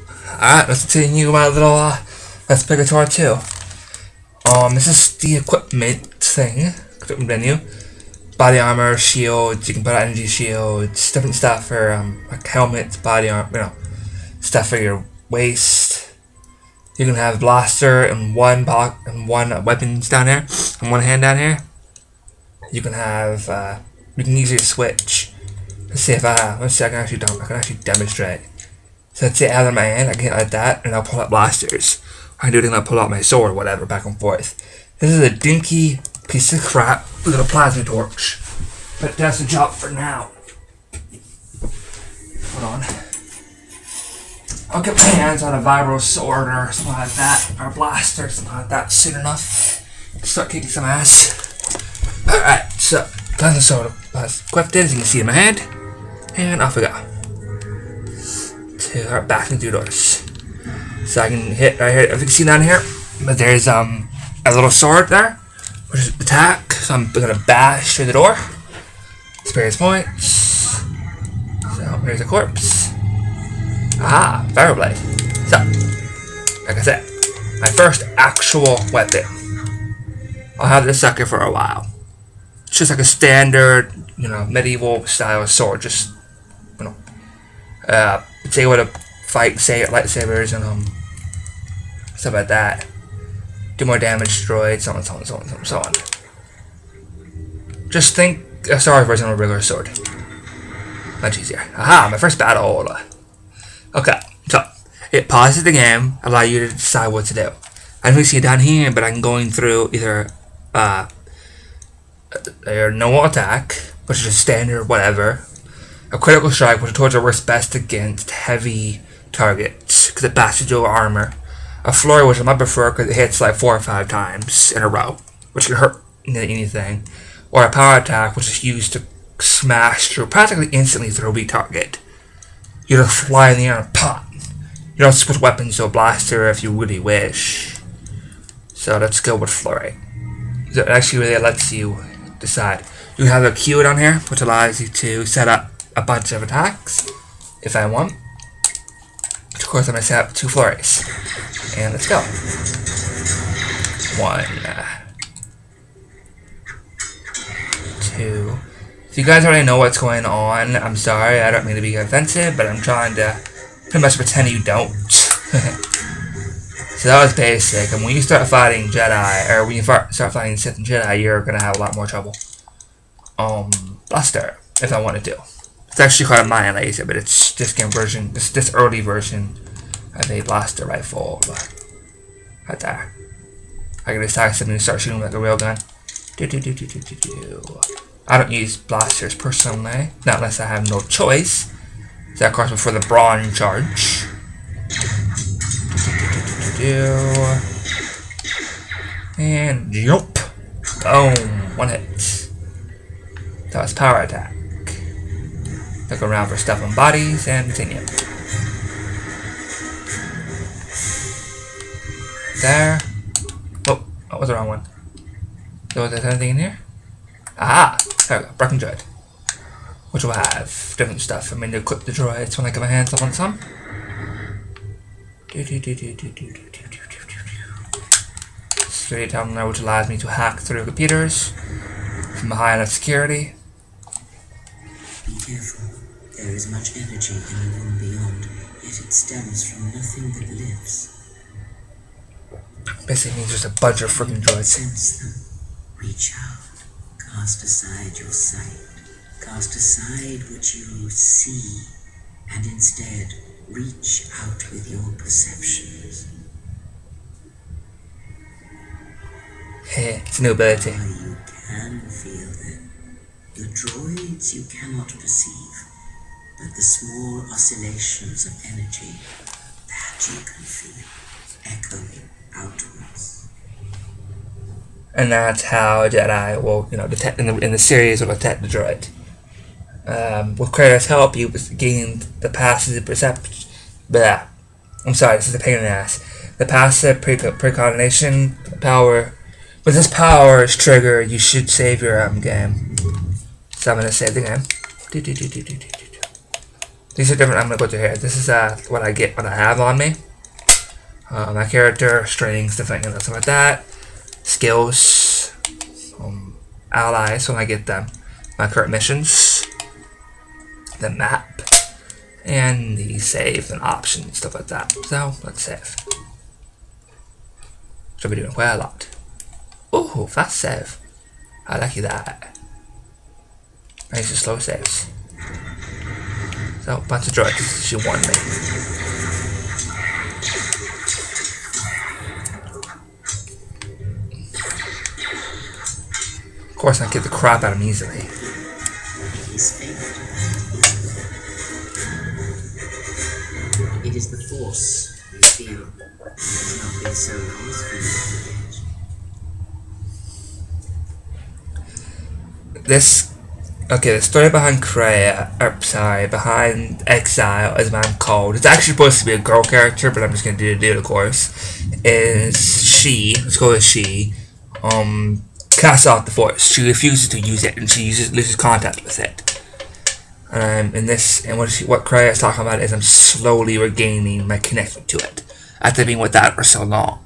Alright, let's continue my little let's pick a tour too. This is the equipment thing. Equipment menu. Body armor, shields, you can put out energy shields, different stuff for like helmets, body armor, you know, stuff for your waist. You can have blaster and one weapons down here, and one hand down here. You can have you can easily switch. Let's see if I can actually demonstrate. So let's say I have in my hand, I can hit like that, and I'll pull out blasters. I can do it, I'll pull out my sword or whatever, back and forth. This is a dinky piece of crap with a plasma torch. But that's the job for now. Hold on. I'll get my hands on a vibro sword or something like that, or a blaster or something like that soon enough. Start kicking some ass. Alright, so plasma sword equipped it, as you can see in my hand. And off we go. To our back and 2 doors. So I can hit right here, if you can see down here, but there's a little sword there, which is attack. So I'm gonna bash through the door. Experience points. So here's a corpse. Aha, fire blade. So, like I said, my first actual weapon. I'll have this sucker for a while. It's just like a standard, you know, medieval style sword. Just, you know, it's able to fight, say, lightsabers and stuff like that. Do more damage, destroyed, so on, so on, so on, so on. Just think a Star Wars version of a regular sword. Much easier. Aha, my first battle. Okay, so it pauses the game, allow you to decide what to do. I don't see it down here, but I'm going through either a normal attack, which is a standard whatever, a critical strike, which towards works best against heavy targets because it passes your armor. A flurry, which I might prefer because it hits like 4 or 5 times in a row, which can hurt anything. Or a power attack, which is used to smash through practically instantly through a weak target. You just fly in the air and pop. You don't switch weapons to a blaster if you really wish. So let's go with flurry. So it actually really lets you decide. You have a Q down here, which allows you to set up a bunch of attacks if I want. Of course, I'm going to set up 2 flurries. And let's go. 1, 2. So you guys already know what's going on. I'm sorry, I don't mean to be offensive, but I'm trying to pretty much pretend you don't. So that was basic. And when you start fighting Jedi, or when you start fighting Sith and Jedi, you're going to have a lot more trouble. Blaster, if I wanted to. It's actually called a Mayan laser, but it's this game version, this early version of a blaster rifle. Right there. I can decide something to start shooting like a real gun. I don't use blasters personally, not unless I have no choice. So that course before the brawn charge. And jump. Boom. 1 hit. That was power attack. Look around for stuff on bodies and continue. There. Oh, that was the wrong one. So was there anything in here? Ah! There we go. Broken droid. Which will have different stuff. I mean, to equip the droids when I get my hands on some. Security terminal, which allows me to hack through computers from high enough security. Be careful. There is much energy in the room beyond, yet it stems from nothing that lives. Basically means there's a bunch of freaking droids. Sense them. Reach out. Cast aside your sight. Cast aside what you see, and instead reach out with your perceptions. Hey, it's a new ability. You can feel them. The droids you cannot perceive, but the small oscillations of energy that you can feel echoing outwards. And that's how Jedi will, you know, detect in the series will detect the droid. With Kratos' help, you gain the passive perception. Blah. I'm sorry, this is a pain in the ass. The passive precognition power. When this power is triggered, you should save your game. So I'm gonna save the game. These are different. I'm gonna go through here. This is what I get, what I have on me. My character, strings, different, stuff like that. Skills, allies when I get them. My current missions, the map, and the save and options, stuff like that. So let's save. Should be doing quite a lot. Ooh, fast save. I like that. Nice and slow saves. So, bunch of droids. She warned me. Of course, I get the crap out of him easily. It is the Force you feel. It's not been so long as This, okay, the story behind behind Exile, as I'm called. It's actually supposed to be a girl character, but I'm just gonna do the dude, of course. Is she? Let's go with she. Casts off the Force. She refuses to use it, and she loses contact with it. In this, and what Kreia is talking about is I'm slowly regaining my connection to it after being without it for so long.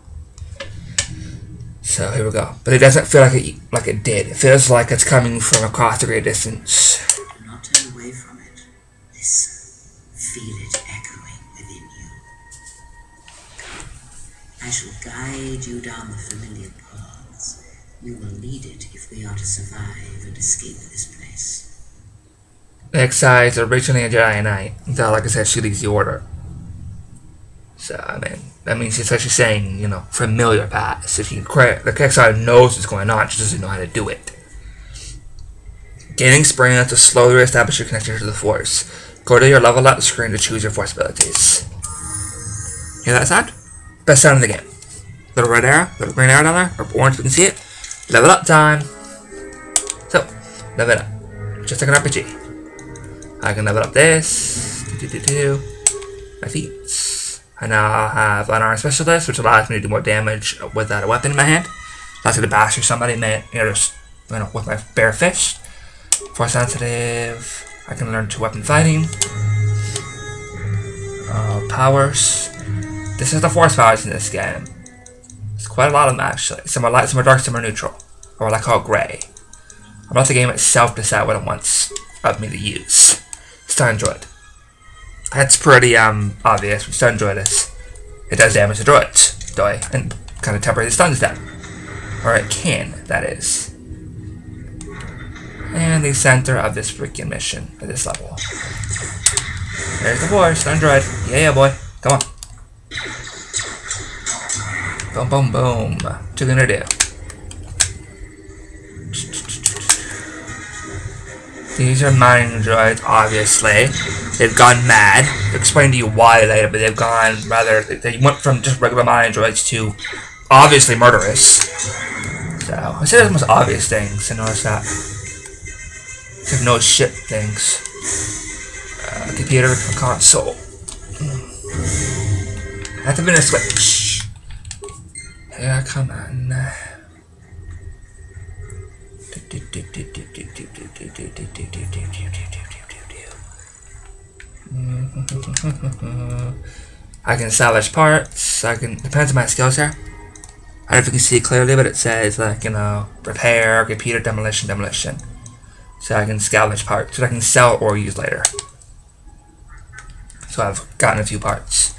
So here we go. But it doesn't feel like it did. It feels like it's coming from across a great distance. Do not turn away from it. Listen. Feel it echoing within you. I shall guide you down the familiar paths. You will need it if we are to survive and escape this place. The Exile is originally a Jedi Knight. Until, like I said, she leaves the Order. So, I mean, that means it's actually saying, familiar paths. If you the Exile knows what's going on, she doesn't know how to do it. Gaining experience to slowly reestablish your connection to the Force. Go to your level up screen to choose your Force abilities. Hear that sound? Best sound in the game. Little red arrow, little green arrow down there, or orange, you can see it. Level up time. So, level up. Just like an RPG. I can level up this. My feet. I now have unarmed specialist, which allows me to do more damage without a weapon in my hand. Allows me to bash through somebody, just with my bare fist. Force sensitive. I can learn 2-weapon fighting. Powers. This is the Force powers in this game. There's quite a lot of them actually. Some are light, some are dark, some are neutral, or what I call gray. I'll let the game itself decide what it wants of me to use. Stun droid. That's pretty obvious. When stun droid is, it does damage to droids, and kind of temporarily stuns them, or it can. That is. And the center of this freaking mission at this level. There's the Force, stun droid. Yeah, boy, come on. Boom, boom, boom. What you gonna do? These are mining droids, obviously. They've gone mad. I'll explain to you why later, but they've gone they went from just regular mining droids to obviously murderous. So, I say the most obvious things, and notice that. Except no shit things. Computer console. Have to be a switch. Yeah, come on. I can salvage parts. Depends on my skills here. I don't know if you can see it clearly, but it says repair, computer, demolition. So I can salvage parts that I can sell or use later. So I've gotten a few parts.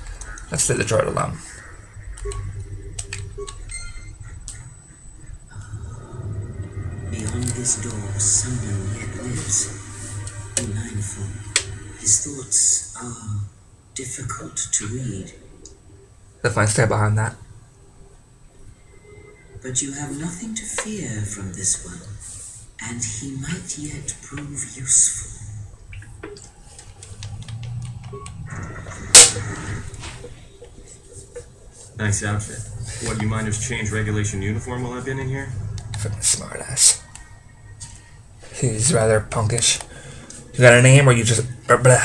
Let's leave the droid alone. Beyond this door, someone yet lives. Be mindful. His thoughts are difficult to read. Definitely stay behind that. But you have nothing to fear from this one, and he might yet prove useful. Nice outfit. What, you mind just change regulation uniform while I've been in here? Smart ass. He's rather punkish. You got a name or you just...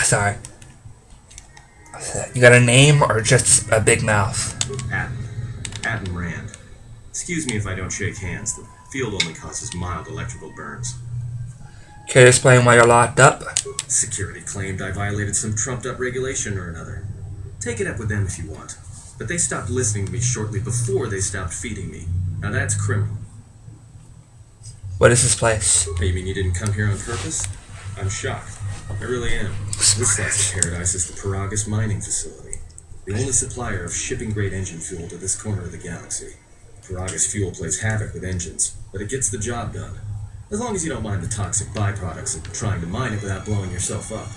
sorry. You got a name or just a big mouth? Atom Rand. Excuse me if I don't shake hands. The field only causes mild electrical burns. Care to explain why you're locked up? Security claimed I violated some trumped-up regulation or another. Take it up with them if you want. But they stopped listening to me shortly before they stopped feeding me. Now that's criminal. What is this place? Hey, you mean you didn't come here on purpose? I'm shocked. I really am. This slice of paradise is the Paragus mining facility. The only supplier of shipping-grade engine fuel to this corner of the galaxy. Paragus fuel plays havoc with engines, but it gets the job done. As long as you don't mind the toxic byproducts of trying to mine it without blowing yourself up.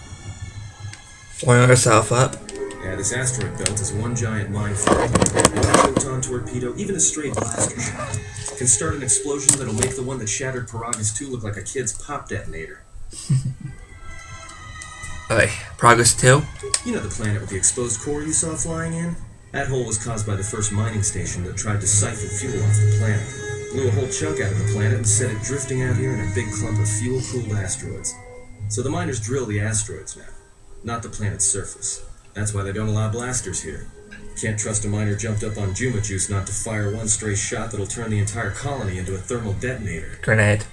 Blowing yourself up? Yeah, this asteroid belt is one giant minefield. A proton torpedo, even a stray blaster shot, can start an explosion that'll make the one that shattered Paragus 2 look like a kid's pop detonator. Hey, Paragus 2? You know the planet with the exposed core you saw flying in? That hole was caused by the first mining station that tried to siphon fuel off the planet. Blew a whole chunk out of the planet and set it drifting out here in a big clump of fuel-cooled asteroids. So the miners drill the asteroids now, not the planet's surface. That's why they don't allow blasters here. Can't trust a miner jumped up on Juma Juice not to fire one stray shot that'll turn the entire colony into a thermal detonator. Grenade.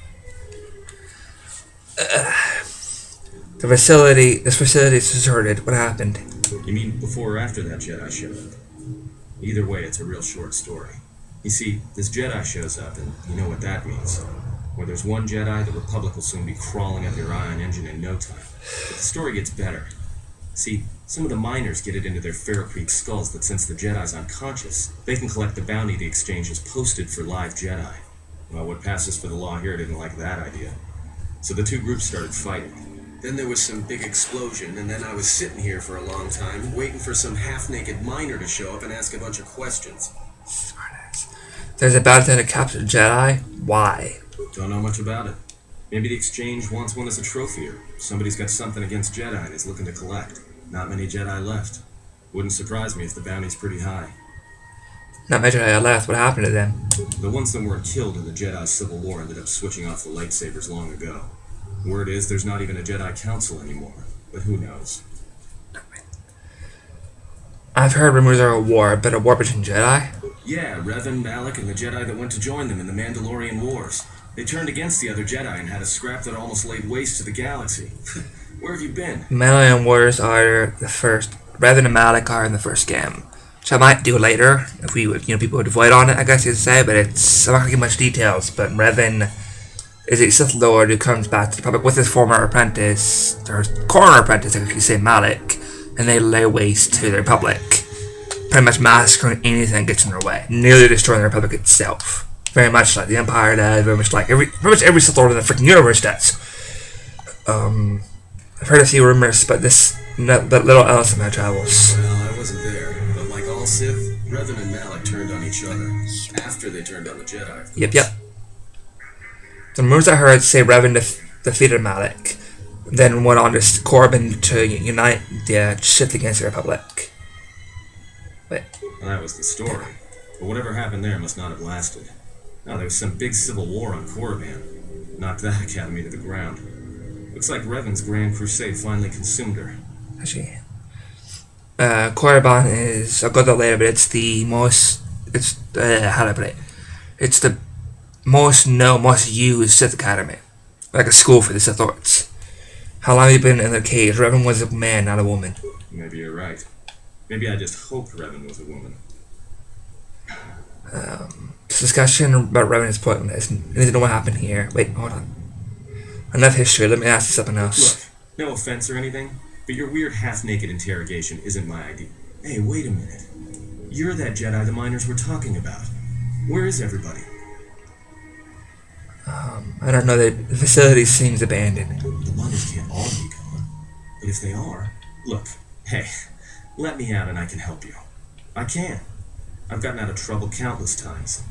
This facility is deserted. What happened? You mean before or after that Jedi showed up? Either way, it's a real short story. You see, this Jedi shows up, and you know what that means. Where there's one Jedi, the Republic will soon be crawling at their ion engine in no time. But the story gets better. See, some of the miners get it into their Ferro Creek skulls that since the Jedi's unconscious, they can collect the bounty the exchange has posted for live Jedi. Well, what passes for the law here didn't like that idea. So the two groups started fighting. Then there was some big explosion, and then I was sitting here for a long time, waiting for some half-naked miner to show up and ask a bunch of questions. Smartass. There's a bounty to capture Jedi? Why? Don't know much about it. Maybe the exchange wants one as a trophy, or somebody's got something against Jedi and is looking to collect. Not many Jedi left. Wouldn't surprise me if the bounty's pretty high. Not many Jedi left. What happened to them? The ones that weren't killed in the Jedi Civil War ended up switching off the lightsabers long ago. Word is there's not even a Jedi Council anymore, but who knows? I've heard rumors of a war, but a war between Jedi? Yeah, Revan, Malak, and the Jedi that went to join them in the Mandalorian Wars. They turned against the other Jedi and had a scrap that almost laid waste to the galaxy. Where have you been? Mandalorian Wars are the first. Revan and Malak are in the first game. Which I might do later, if we would, people would avoid on it, I guess you'd say, but I'm not gonna give much details, but Revan is a Sith Lord who comes back to the Republic with his former apprentice, or corner apprentice, I could say, Malak, and they lay waste to the Republic. Pretty much massacring anything that gets in their way, nearly destroying the Republic itself. Very much like the Empire does, very much like pretty much every Sith Lord in the freaking universe does. I've heard a few rumors, but that little else in my travels. Well, I wasn't there, but like all Sith, Revan and Malak turned on each other, after they turned on the Jedi. Yep. The rumors I heard say Revan defeated Malak, then went on to Corbin to unite the Sith against the Republic. Wait. Well, that was the story. But whatever happened there must not have lasted. Now there was some big civil war on Korriban. Knocked that academy to the ground. Looks like Revan's Grand Crusade finally consumed her. Actually, Korriban is, I'll go to that later, but it's the most, how do I put it? It's the most used Sith Academy. Like a school for the Sith Lords. How long have you been in the cage? Revan was a man, not a woman. Maybe you're right. Maybe I just hoped Revan was a woman. This discussion about Revan is pointless. I need to know what happened here. Wait, hold on. Enough history, let me ask you something else. Look, no offense or anything, but your weird half-naked interrogation isn't my idea. Hey, wait a minute. You're that Jedi the miners were talking about. Where is everybody? I don't know, the facility seems abandoned. The miners can't all be gone. But if they are, look, hey, let me out and I can help you. I can. I've gotten out of trouble countless times.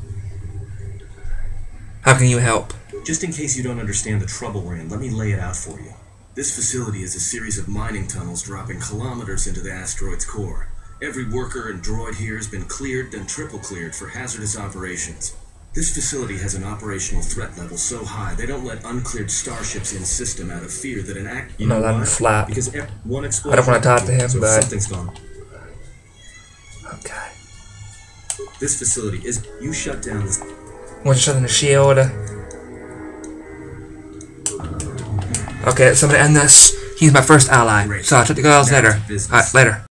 How can you help? Just in case you don't understand the trouble we're in, let me lay it out for you. This facility is a series of mining tunnels dropping kilometers into the asteroid's core. Every worker and droid here has been cleared, then triple cleared for hazardous operations. This facility has an operational threat level so high they don't let uncleared starships in system out of fear that an act. You know why? Flat. Because one explosion. I don't want to talk to him, so but something's gone. Okay. This facility is. You shut down this. Want to shut down the shield? Okay, so I'm gonna end this. He's my first ally. So I'll talk to you guys later. Alright, later.